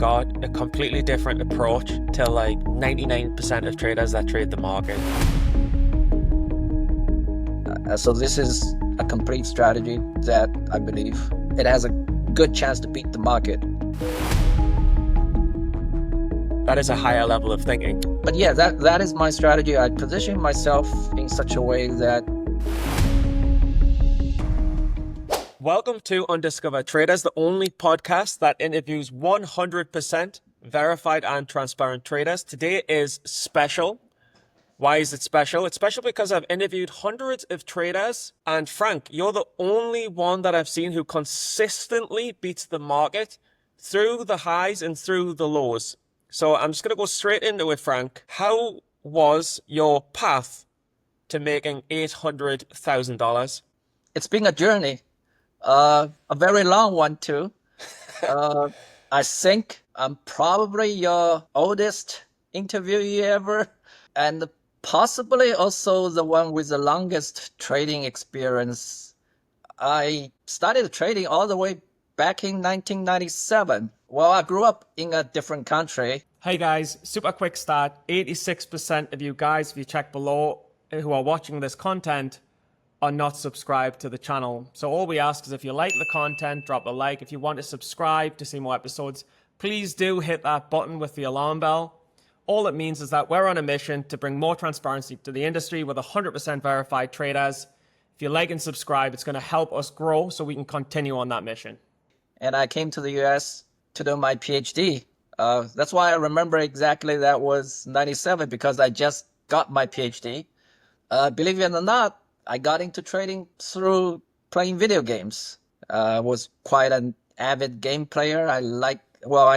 got a completely different approach to like 99% of traders that trade the market. So this is a complete strategy that I believe it has a good chance to beat the market. That is a higher level of thinking. But yeah, that is my strategy. I position myself in such a way that... Welcome to Undiscovered Traders, the only podcast that interviews 100% verified and transparent traders. Today is special. Why is it special? It's special because I've interviewed hundreds of traders, and Frank, you're the only one that I've seen who consistently beats the market through the highs and through the lows. So I'm just going to go straight into it, Frank. How was your path to making $800,000? It's been a journey, a very long one too. I think I'm probably your oldest interviewee ever, and possibly also the one with the longest trading experience. I started trading all the way back in 1997. Well, I grew up in a different country. Hey guys, super quick start. 86% of you guys, if you check below, who are watching this content are not subscribed to the channel. So all we ask is if you like the content, drop a like. If you want to subscribe to see more episodes, please do hit that button with the alarm bell. All it means is that we're on a mission to bring more transparency to the industry with 100% verified traders. If you like and subscribe, it's going to help us grow so we can continue on that mission. And I came to the US to do my PhD. That's why I remember exactly that was 97, because I just got my PhD. Believe it or not, I got into trading through playing video games. I was quite an avid game player. I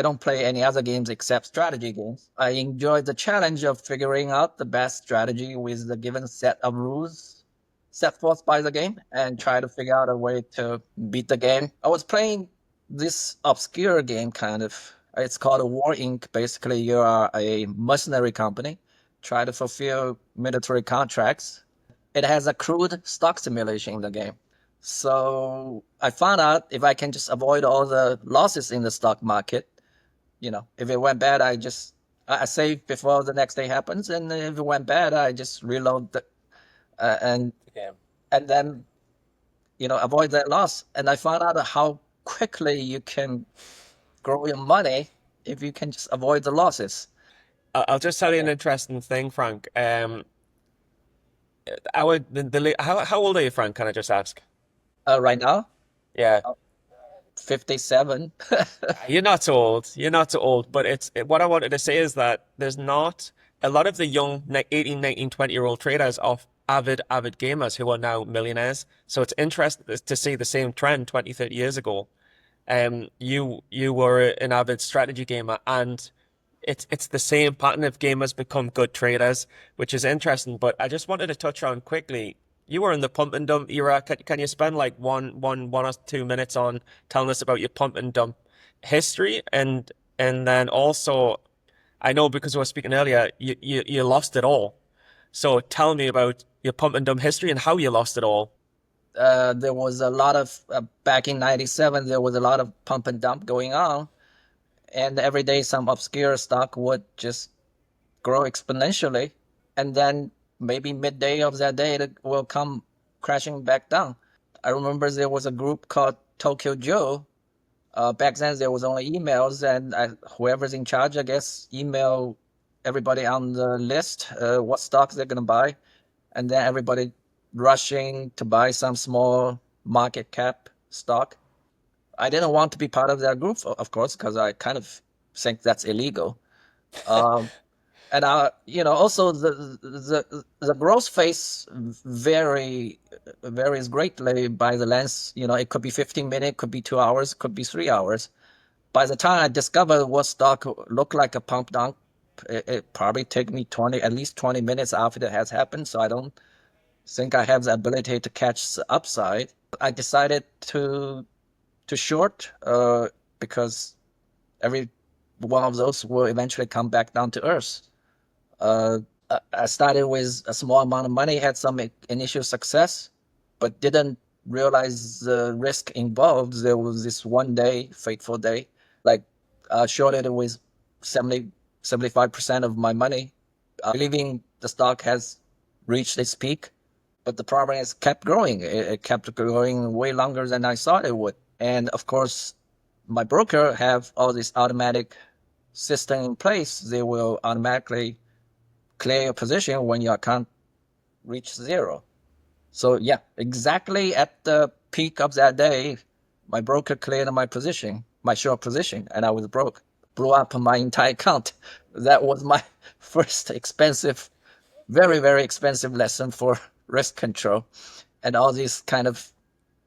don't play any other games except strategy games. I enjoyed the challenge of figuring out the best strategy with the given set of rules set forth by the game and try to figure out a way to beat the game. I was playing this obscure game, kind of. It's called War Inc. Basically, you are a mercenary company, try to fulfill military contracts. It has a crude stock simulation in the game. So I found out if I can just avoid all the losses in the stock market, if it went bad, I save before the next day happens. And if it went bad, I just reload and then, avoid that loss. And I found out how quickly you can grow your money if you can just avoid the losses. I'll just tell you an interesting thing, Frank. How old are you, Frank? Can I just ask? Right now, Yeah, 57. you're not so old. You're not so old. But what I wanted to say is that there's not a lot of the young 18, 19, 20-year-old traders are avid gamers who are now millionaires. So it's interesting to see the same trend 20, 30 years ago. You were an avid strategy gamer, and it's the same pattern of gamers become good traders, which is interesting. But I just wanted to touch on quickly. You were in the pump and dump era. Can you spend like one or 2 minutes on telling us about your pump and dump history, and then also, I know because we were speaking earlier, you lost it all. So tell me about your pump and dump history and how you lost it all. There was a lot of, back in 97, there was a lot of pump and dump going on. And every day some obscure stock would just grow exponentially. And then maybe midday of that day, it will come crashing back down. I remember there was a group called Tokyo Joe. Back then there was only emails, and whoever's in charge, I guess, email everybody on the list what stocks they're going to buy. And then everybody rushing to buy some small market cap stock. I didn't want to be part of that group, of course, because I kind of think that's illegal. And also the growth phase varies greatly by the length. It could be 15 minutes, it could be 2 hours, it could be 3 hours. By the time I discovered what stock looked like a pump dump, it probably take me at least 20 minutes after it has happened. So I don't think I have the ability to catch the upside. I decided to short because every one of those will eventually come back down to earth. I started with a small amount of money, had some initial success, but didn't realize the risk involved. There was this one day, fateful day, like shorted with 75% of my money, believing the stock has reached its peak. But the problem is kept growing. It kept growing way longer than I thought it would. And of course, my broker have all this automatic system in place. They will automatically clear your position when your account reach zero. So yeah, exactly at the peak of that day, my broker cleared my position, my short position, and I was broke. Blew up my entire account. That was my first expensive, very, very expensive lesson for risk control. And all these kind of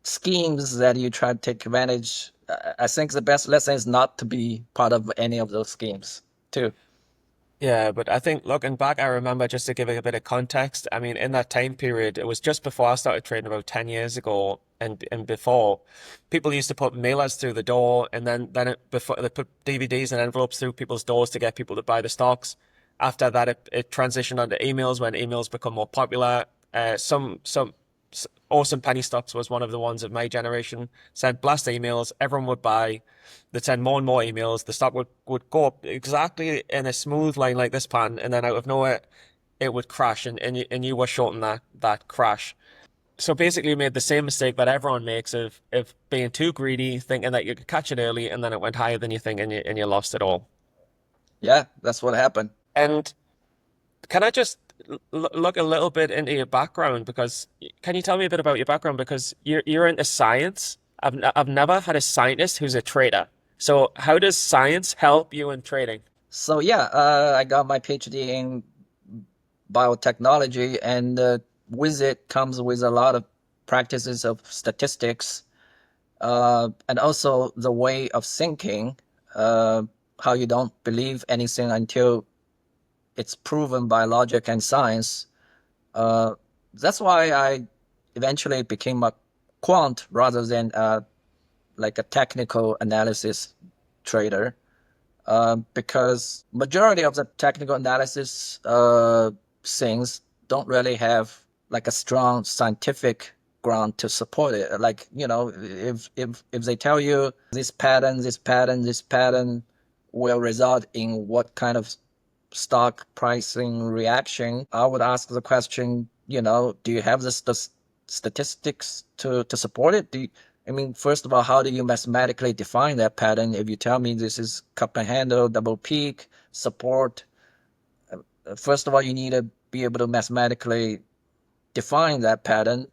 schemes that you try to take advantage. I think the best lesson is not to be part of any of those schemes too. Yeah, but I think looking back, I remember just to give it a bit of context. I mean, in that time period, it was just before I started trading about 10 years ago, and before, people used to put mailers through the door, and before they put DVDs and envelopes through people's doors to get people to buy the stocks. After that, it transitioned onto emails when emails become more popular. Some awesome penny stocks was one of the ones of my generation. Sent blast emails, everyone would buy. They'd send more and more emails. The stock would go up exactly in a smooth line like this pan, and then out of nowhere, it would crash, and you were shorting that crash. So basically, you made the same mistake that everyone makes of being too greedy, thinking that you could catch it early, and then it went higher than you think, and you lost it all. Yeah, that's what happened. And can I just look a little bit into your background? Because can you tell me a bit about your background? Because you're into science. I've never had a scientist who's a trader. So how does science help you in trading? So yeah, I got my PhD in biotechnology, and with it comes with a lot of practices of statistics, and also the way of thinking, uh, how you don't believe anything until it's proven by logic and science. Uh, that's why I eventually became a quant rather than like a technical analysis trader, because majority of the technical analysis things don't really have like a strong scientific ground to support it. Like, if they tell you this pattern will result in what kind of stock pricing reaction, I would ask the question, do you have the statistics to support it? I mean, first of all, how do you mathematically define that pattern? If you tell me this is cup and handle, double peak, support, first of all, you need to be able to mathematically define that pattern.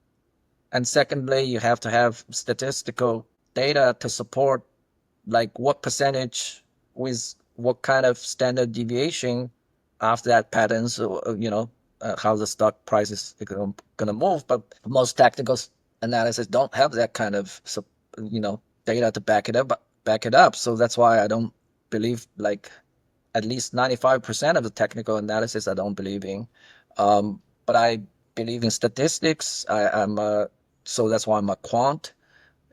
And secondly, you have to have statistical data to support like what percentage with what kind of standard deviation after that pattern. So, how the stock price is going to move. But most technical analysis don't have that kind of, data to back it up. So that's why I don't believe, like, at least 95% of the technical analysis I don't believe in. But I believe in statistics. So that's why I'm a quant,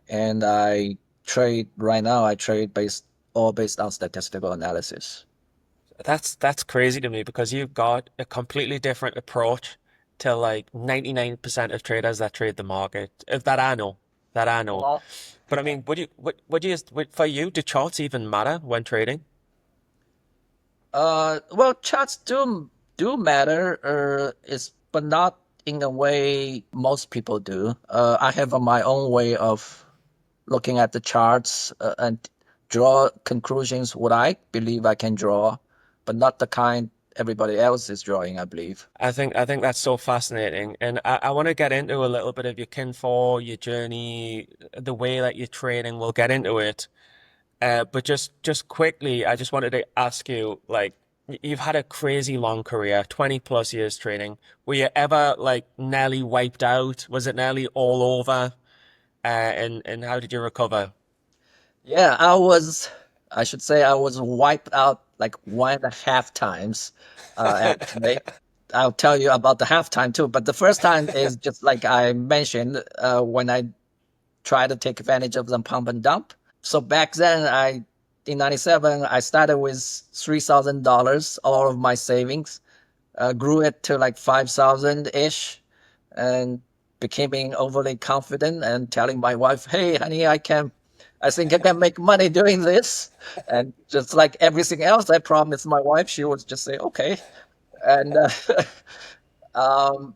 and I trade based on statistical analysis. That's crazy to me because you've got a completely different approach to like 99% of traders that trade the market. If that I know, that I know. Well, But I mean, for you, do charts even matter when trading? well, charts do matter, but not in a way most people do. I have my own way of looking at the charts, and draw conclusions what I believe I can draw, but not the kind everybody else is drawing, I believe. I think that's so fascinating, and I want to get into a little bit of your Kinfo, your journey, the way that you're trading. We'll get into it, but just quickly, I just wanted to ask you, like, you've had a crazy long career, 20 plus years trading. Were you ever like nearly wiped out? Was it nearly all over? And how did you recover? Yeah, I should say I was wiped out like 1.5 times, actually. I'll tell you about the halftime too, but the first time is just like I mentioned, when I tried to take advantage of the pump and dump. So back then, in '97, I started with $3,000, all of my savings, grew it to like 5,000 ish, and becoming overly confident and telling my wife, "Hey, honey, I think I can make money doing this. And just like everything else I promised my wife, she would just say, okay. And um,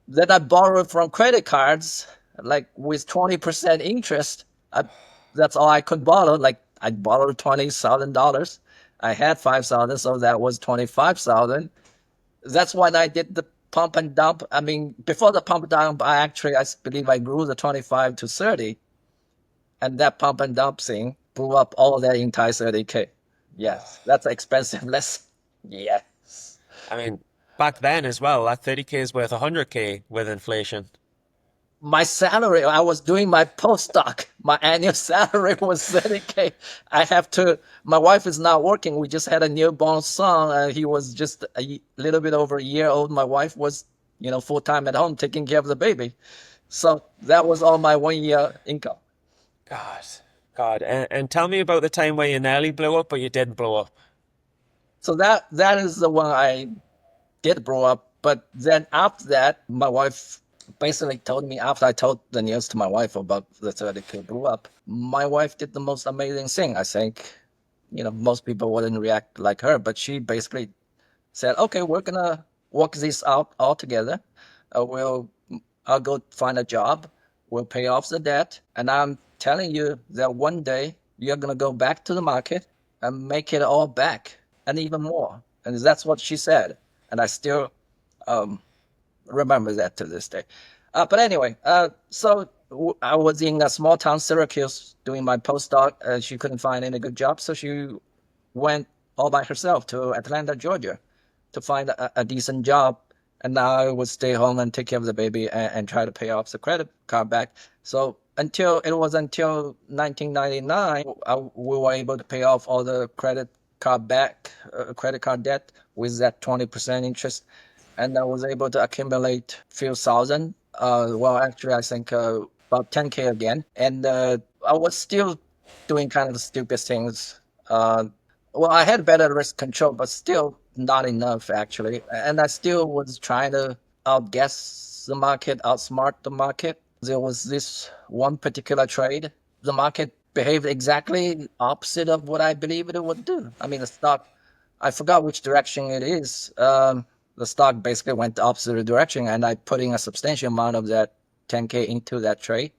then I borrowed from credit cards, like with 20% interest. I, that's all I could borrow. Like I borrowed $20,000. I had 5,000, so that was 25,000. That's when I did the pump and dump. I mean, before the pump and dump, I believe I grew the 25 to 30, and that pump and dump thing blew up all that entire 30K. Yes, that's expensive. Less. Yes. I mean, back then as well, that 30K is worth 100K with inflation. My salary, I was doing my postdoc. My annual salary was 30K. My wife is not working. We just had a newborn son. He was just little bit over a year old. My wife was, full time at home taking care of the baby. So that was all my 1 year income. God, God. And tell me about the time where you nearly blew up, but you didn't blow up. So that is the one I did blow up. But then after that, my wife basically told me, after I told the news to my wife about the 30K blew up, my wife did the most amazing thing. I think, most people wouldn't react like her, but she basically said, okay, we're gonna work this out all together. We'll I'll go find a job. We'll pay off the debt. And I'm telling you that one day you're gonna go back to the market and make it all back and even more. And that's what she said. And I still um, remember that to this day. But anyway, I was in a small town, Syracuse, doing my postdoc. She couldn't find any good job, so she went all by herself to Atlanta, Georgia, to find a decent job. And now I would stay home and take care of the baby and try to pay off the credit card back. So until 1999, we were able to pay off all the credit card debt with that 20% interest, and I was able to accumulate few thousand. Well, actually, I think about 10K again, and I was still doing kind of stupid things. Well, I had better risk control, but still not enough actually, and I still was trying to outguess the market, outsmart the market. There was this one particular trade. The market behaved exactly opposite of what I believed it would do. I mean, the stock, I forgot which direction it is. The stock basically went the opposite direction, and I put in a substantial amount of that 10K into that trade.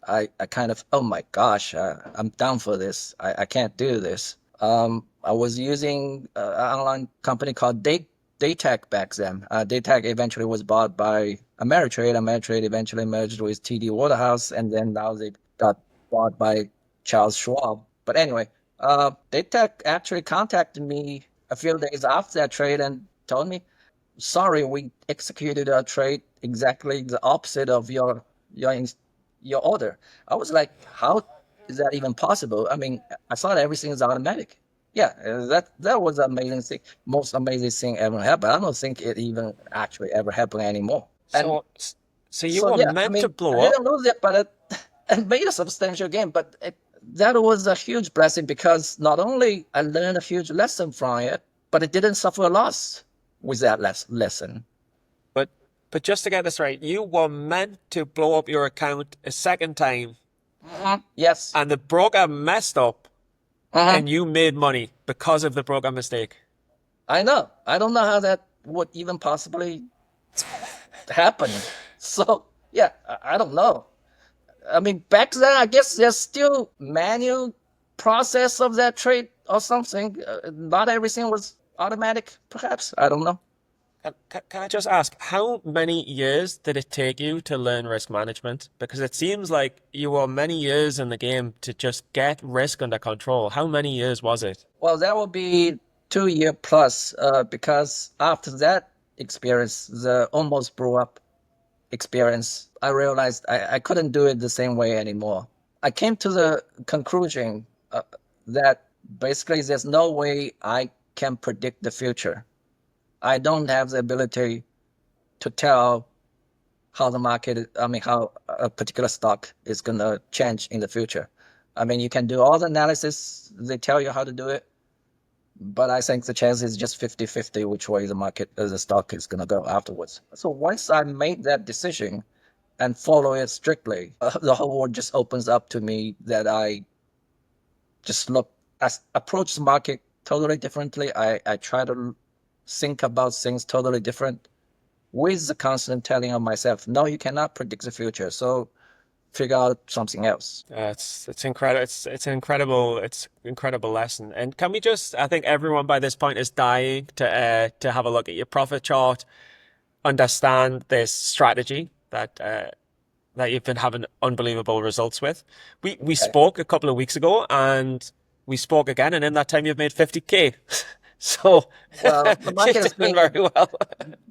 I kind of, oh my gosh, I'm down for this. I can't do this. I was using an online company called Daytech back then. Daytech eventually was bought by Ameritrade. Ameritrade eventually merged with TD Waterhouse, and then now they got bought by Charles Schwab. But anyway, Daytech actually contacted me a few days after that trade and told me, sorry, we executed a trade exactly the opposite of your order. I was like, how is that even possible? I mean, I thought everything is automatic. Yeah, that was amazing thing, most amazing thing ever happened. I don't think it even actually ever happened anymore. And So, so you so were yeah, I meant to mean, I blow up. didn't lose it, but it made a substantial gain. But that was a huge blessing because not only I learned a huge lesson from it, but it didn't suffer a loss with that lesson. But but just to get this right, you were meant to blow up your account a second time, Yes. and the broker messed up, Uh-huh. and you made money because of the broker mistake. I know. I don't know how that would even possibly happen. So yeah, I don't know. I mean, back then, I guess there's still manual process of that trade or something. Not everything was automatic, perhaps. I don't know. Can I just ask, how many years did it take you to learn risk management? Because it seems like you were many years in the game to just get risk under control. How many years was it? Well, that will be 2 year plus, because after that experience, the almost blew up experience, I realized I couldn't do it the same way anymore. I came to the conclusion that basically there's no way I can predict the future. I don't have the ability to tell how the market, I mean, how a particular stock is going to change in the future. I mean, you can do all the analysis, they tell you how to do it, but I think the chance is just 50-50 which way the stock is going to go afterwards. So once I made that decision and follow it strictly, the whole world just opens up to me that I just approach the market totally differently. I try to think about things totally different with the constant telling of myself, no, you cannot predict the future. So figure out something else. It's incredible. It's incredible lesson. And can we just? I think everyone by this point is dying to have a look at your profit chart, understand this strategy that you've been having unbelievable results with. We Okay. spoke a couple of weeks ago, and we spoke again, and in that time you've made 50K. So Well, the you're market has doing been very well.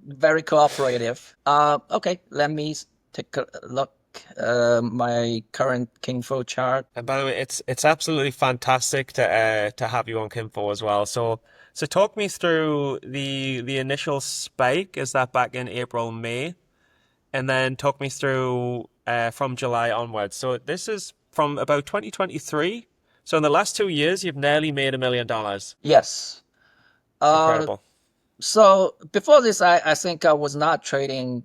very cooperative. Okay, let me take a look. My current Kinfo chart. And by the way, it's absolutely fantastic to have you on Kinfo as well. So talk me through the initial spike. Is that back in April, May? And then talk me through from July onwards. So this is from about 2023. So in the last 2 years, you've nearly made $1 million. Yes. It's Uh, incredible. so before this, I think I was not trading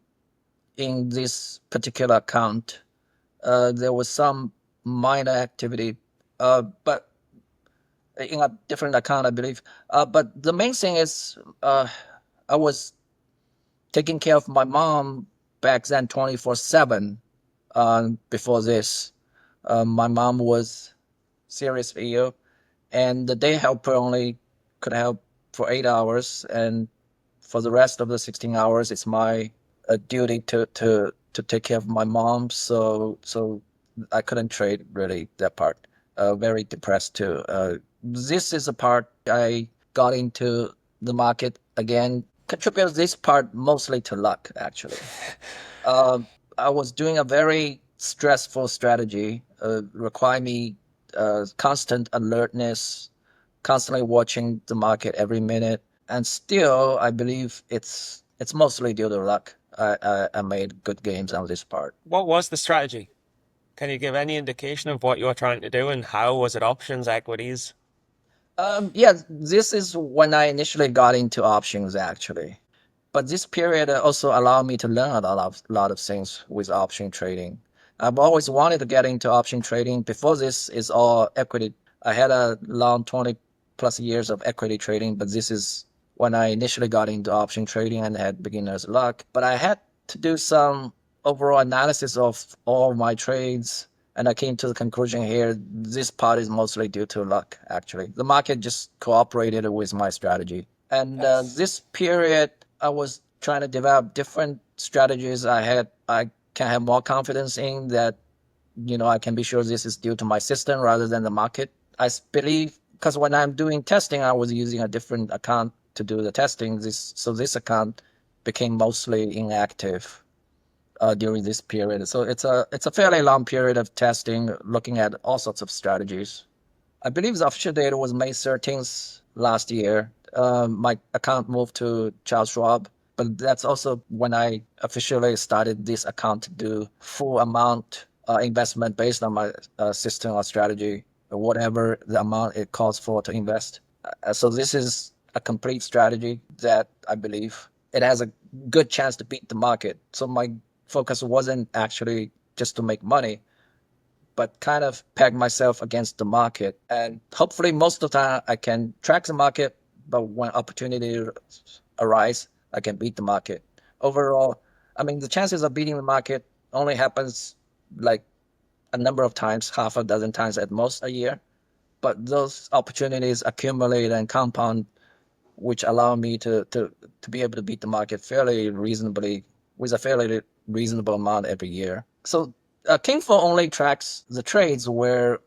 in this particular account. There was some minor activity, but in a different account, I believe. But the main thing is, I was taking care of my mom back then 24/7. Before this, my mom was seriously ill, and the day helper only could help for 8 hours, and for the rest of the 16 hours, it's my duty to take care of my mom. So I couldn't trade really that part. Very depressed too. This is the part I got into the market again. Contribute this part mostly to luck, actually. Um, I was doing a very stressful strategy, require me constant alertness, constantly watching the market every minute, and still, I believe it's mostly due to luck. I made good games on this part. What was the strategy? Can you give any indication of what you're trying to do and how? Was it options, equities? Yeah, this is when I initially got into options actually. But this period also allowed me to learn a lot of things with option trading. I've always wanted to get into option trading. Before this is all equity. I had a long 20 plus years of equity trading, but this is when I initially got into option trading and had beginner's luck. But I had to do some overall analysis of all my trades, and I came to the conclusion here this part is mostly due to luck, actually. The market just cooperated with my strategy. And Yes. this period, I was trying to develop different strategies. I can have more confidence in that, I can be sure this is due to my system rather than the market. Believe because when I'm doing testing, I was using a different account to do the testing. This account became mostly inactive during this period. So it's a fairly long period of testing, looking at all sorts of strategies. I believe the official date was May 13th last year. My account moved to Charles Schwab, but that's also when I officially started this account to do full amount investment based on my system or strategy, or whatever the amount it calls for to invest. So this is a complete strategy that I believe it has a good chance to beat the market. So my focus wasn't actually just to make money, but kind of peg myself against the market. And hopefully, most of the time, I can track the market, but when opportunity arise, I can beat the market. Overall, I mean, the chances of beating the market only happens like a number of times, half a dozen times at most a year. But those opportunities accumulate and compound, which allow me to be able to beat the market fairly reasonably with a fairly reasonable amount every year. So Kinfo only tracks the trades where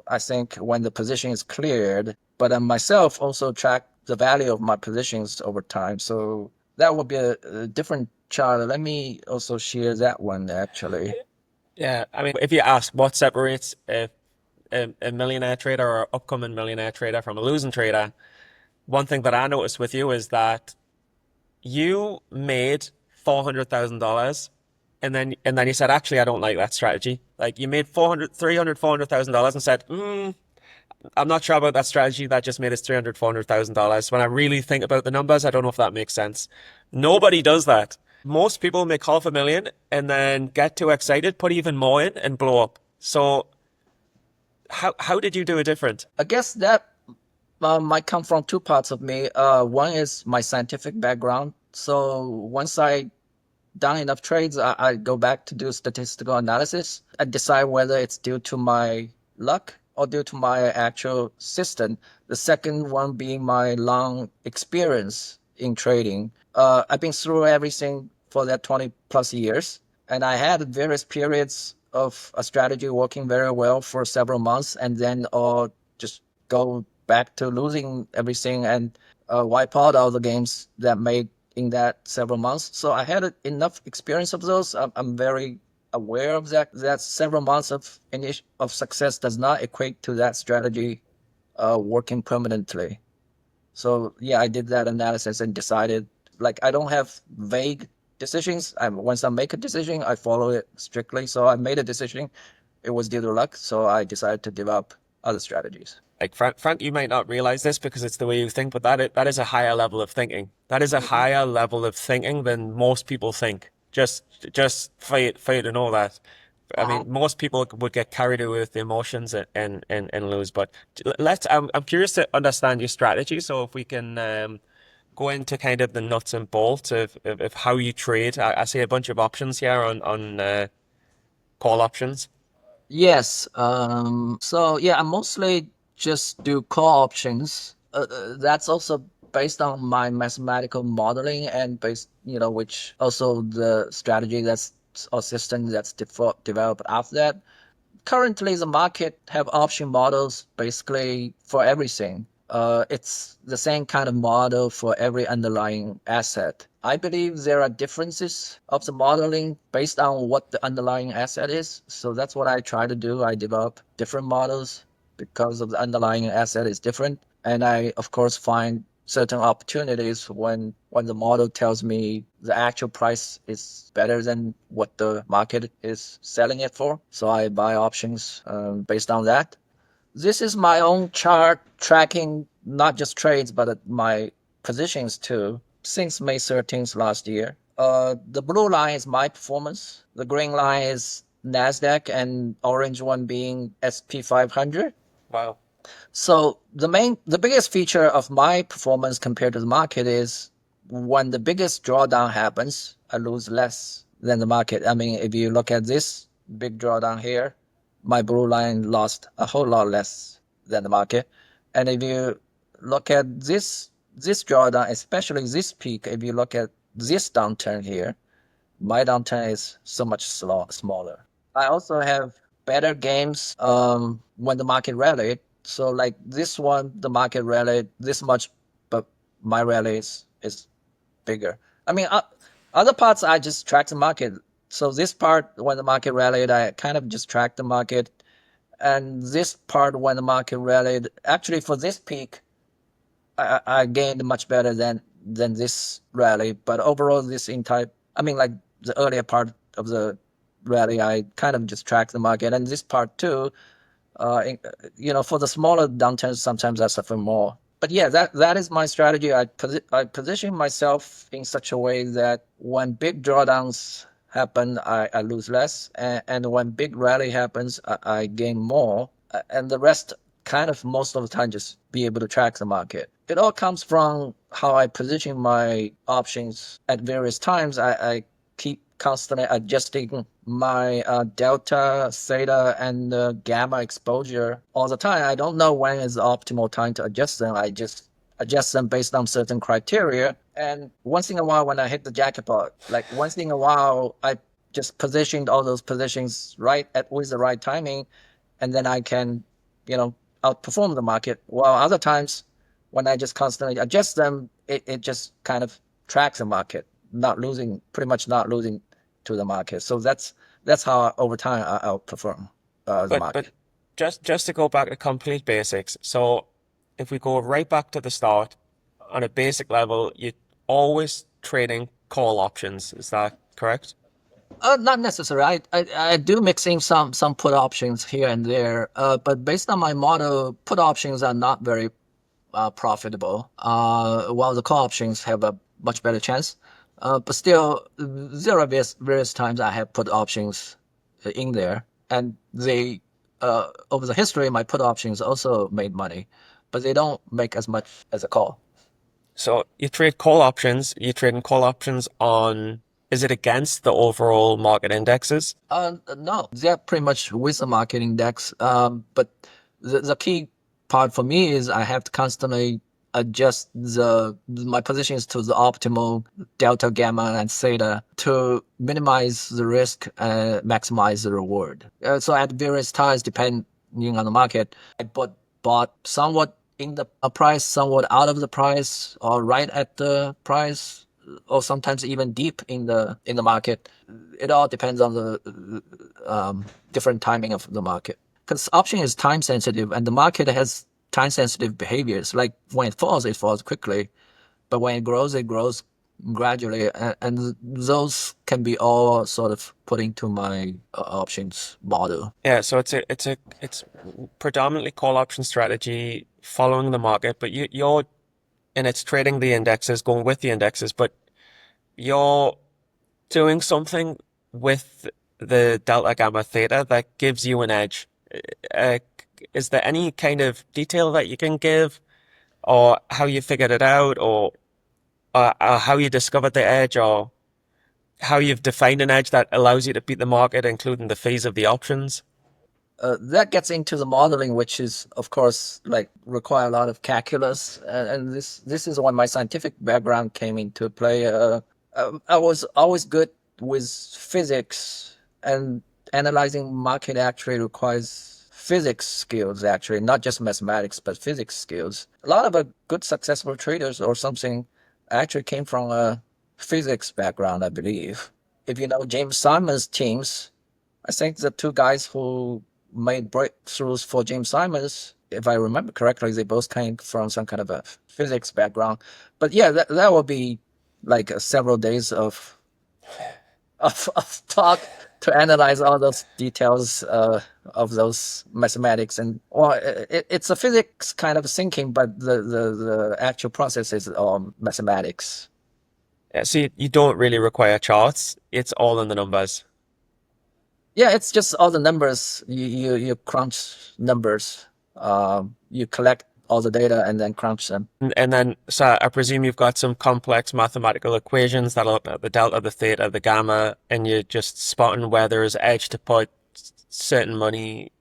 I think when the position is cleared, but I myself also track the value of my positions over time. So that would be a different chart. Let me also share that one actually. Yeah, I mean, if you ask what separates a millionaire trader or upcoming millionaire trader from a losing trader, one thing that I noticed with you is that you made $400,000 and then you said, actually, I don't like that strategy. Like you made 400, 300, $400,000 and said, I'm not sure about that strategy. That just made us 300, $400,000. When I really think about the numbers, I don't know if that makes sense. Nobody does that. Most people make half a million and then get too excited, put even more in and blow up. So how did you do it different? I guess that might come from two parts of me. One is my scientific background. So once I done enough trades, I go back to do statistical analysis and decide whether it's due to my luck or due to my actual system. The second one being my long experience in trading. I've been through everything for that 20 plus years, and I had various periods of a strategy working very well for several months, and then just go back to losing everything and wipe out all the games that made in that several months. So I had enough experience of those. I'm very aware of that. That several months of success does not equate to that strategy working permanently. So yeah, I did that analysis and decided like I don't have vague decisions. Once I make a decision, I follow it strictly. So I made a decision. It was due to luck. So I decided to develop other strategies. Like Frank, you might not realize this because it's the way you think, but that is a higher level of thinking. That is a higher level of thinking than most people think. Just for you to know that. I Uh-huh. mean, most people would get carried away with the emotions and lose. But I'm curious to understand your strategy. So if we can go into kind of the nuts and bolts of how you trade. I see a bunch of options here on call options. Yes. So yeah, I mostly just do call options. That's also based on my mathematical modeling and based, which also the strategy that's or system that's developed after that. Currently the market have option models basically for everything. It's the same kind of model for every underlying asset. I believe there are differences of the modeling based on what the underlying asset is. So that's what I try to do. I develop different models because of the underlying asset is different. And I, of course, find certain opportunities when the model tells me the actual price is better than what the market is selling it for. So I buy options based on that. This is my own chart tracking not just trades but my positions too since May 13th last year. The blue line is my performance. The green line is Nasdaq, and orange one being SP 500. Wow. So the biggest feature of my performance compared to the market is when the biggest drawdown happens, I lose less than the market. I mean, if you look at this big drawdown here, my blue line lost a whole lot less than the market. And if you look at this drawdown, especially this peak, if you look at this downturn here, my downturn is so much smaller. I also have better games when the market rallied. So like this one, the market rallied this much, but my rally is bigger. I mean, other parts I just track the market. So this part, when the market rallied, I kind of just track the market. And this part, when the market rallied, actually for this peak, I gained much better than this rally. But overall, this entire, I mean, like the earlier part of the rally, I kind of just tracked the market, and this part too. For the smaller downturns, sometimes I suffer more. But yeah, that is my strategy. I position myself in such a way that when big drawdowns happen, I lose less, and when big rally happens, I gain more, and the rest kind of most of the time just be able to track the market. It all comes from how I position my options at various times. I keep constantly adjusting my delta, theta, and gamma exposure all the time. I don't know when is the optimal time to adjust them. I just adjust them based on certain criteria. And once in a while, when I hit the jackpot, like once in a while, I just positioned all those positions with the right timing, and then I can, you know, outperform the market. While other times, when I just constantly adjust them, it just kind of tracks the market, pretty much not losing to the market. So that's how over time I outperform the But market. just to go back to complete basics. So if we go right back to the start, on a basic level, you're always trading call options. Is that correct? Not necessarily. I do mixing some put options here and there, but based on my model, put options are not very profitable, while the call options have a much better chance. But still, there are various times I have put options in there, and they over the history, my put options also made money, but they don't make as much as a call. So you trade call options. You trading call options on, is it against the overall market indexes? No, they're pretty much with the market index. But the key part for me is I have to constantly adjust my positions to the optimal delta, gamma, and theta to minimize the risk and maximize the reward. So at various times, depending on the market, I bought somewhat in the price, somewhat out of the price, or right at the price, or sometimes even deep in the market. It all depends on the different timing of the market. Because option is time sensitive, and the market has time sensitive behaviors. Like when it falls quickly, but when it grows gradually, and those can be all sort of put into my options model. Yeah, so it's predominantly call option strategy following the market, but you're and it's trading the indexes, going with the indexes, but you're doing something with the delta gamma theta that gives you an edge. Uh, is there any kind of detail that you can give, or how you figured it out, or how you discovered the edge, or how you've defined an edge that allows you to beat the market, including the fees of the options? That gets into the modeling, which is, of course, like require a lot of calculus, and this is when my scientific background came into play. I was always good with physics, and analyzing market actually requires physics skills, actually, not just mathematics, but physics skills. A lot of good successful traders or something actually came from a physics background, I believe. If you know James Simon's teams, I think the two guys who made breakthroughs for James Simons, if I remember correctly, they both came from some kind of a physics background. But yeah, that would be like several days of talk to analyze all those details of those mathematics. And well, it's a physics kind of thinking, but the actual process is mathematics. Yeah, so you don't really require charts. It's all in the numbers. Yeah, it's just all the numbers. You crunch numbers. You collect all the data and then crunch them. And then, so I presume you've got some complex mathematical equations that'll the delta, the theta, the gamma, and you're just spotting where there's edge to put certain money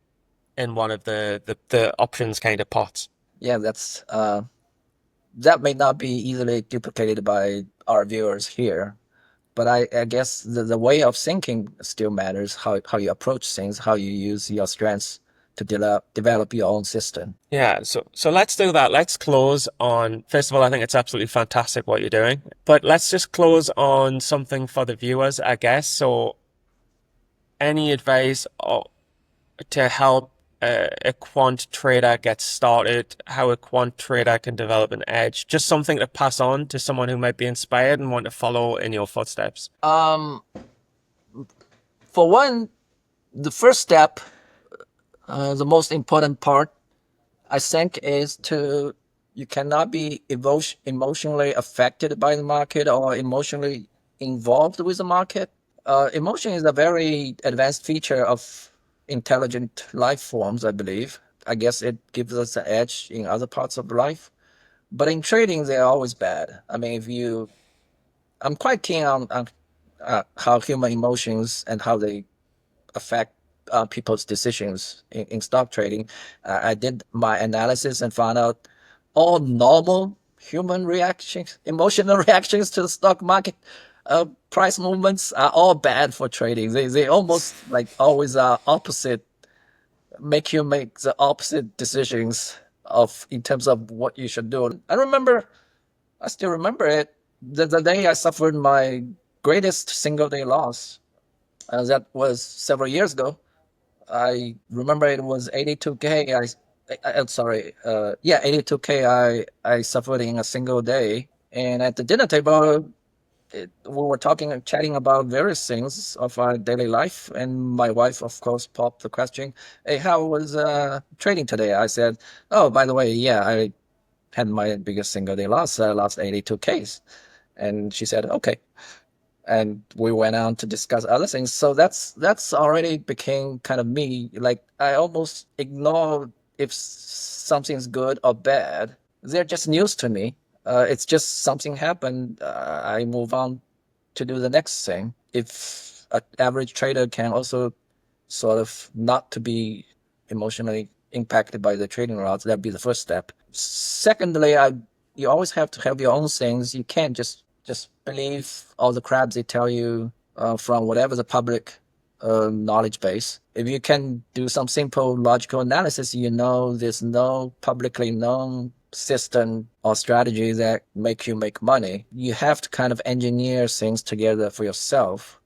in one of the options kind of pots. Yeah, that may not be easily duplicated by our viewers here, but I guess the way of thinking still matters. How you approach things, how you use your strengths to develop your own system. Yeah, so let's do that. Let's close on, first of all, I think it's absolutely fantastic what you're doing, but let's just close on something for the viewers, I guess. So any advice to help a quant trader get started, how a quant trader can develop an edge, just something to pass on to someone who might be inspired and want to follow in your footsteps. For one, the first step, the most important part, I think, is to you cannot be emotionally affected by the market or emotionally involved with the market. Emotion is a very advanced feature of intelligent life forms, I believe. I guess it gives us an edge in other parts of life. But in trading, they're always bad. I mean, I'm quite keen on how human emotions and how they affect people's decisions in stock trading. I did my analysis and found out all normal human reactions, emotional reactions to the stock market price movements are all bad for trading. They almost like always are opposite, make you make the opposite decisions of in terms of what you should do. I still remember it. The day I suffered my greatest single day loss. That was several years ago. I remember it was 82K. I'm sorry. Yeah, 82K. I suffered in a single day. And at the dinner table, we were talking and chatting about various things of our daily life. And my wife, of course, popped the question, "Hey, how was trading today?" I said, "Oh, by the way, yeah, I had my biggest single day loss. I lost 82Ks." And she said, "Okay." and we went on to discuss other things. So that's already became kind of me. Like I almost ignore if something's good or bad. They're just news to me. It's just something happened. I move on to do the next thing. If an average trader can also sort of not to be emotionally impacted by the trading routes, that'd be the first step. Secondly, you always have to have your own things. You can't just believe all the crap they tell you from whatever the public knowledge base. If you can do some simple logical analysis, you know there's no publicly known system or strategy that make you make money. You have to kind of engineer things together for yourself.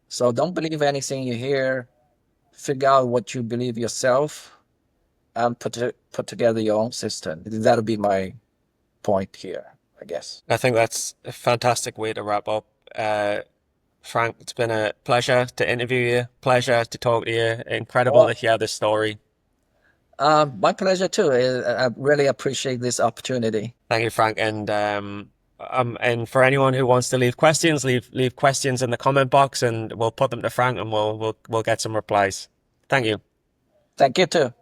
So don't believe anything you hear. Figure out what you believe yourself and put together your own system. That'll be my point here, I guess. I think that's a fantastic way to wrap up. Frank, it's been a pleasure to interview you, pleasure to talk to you. Incredible to Well, hear this story. my pleasure too. I really appreciate this opportunity. Thank you, Frank. And for anyone who wants to leave questions, leave questions in the comment box, and we'll put them to Frank, and we'll get some replies. Thank you. Thank you too.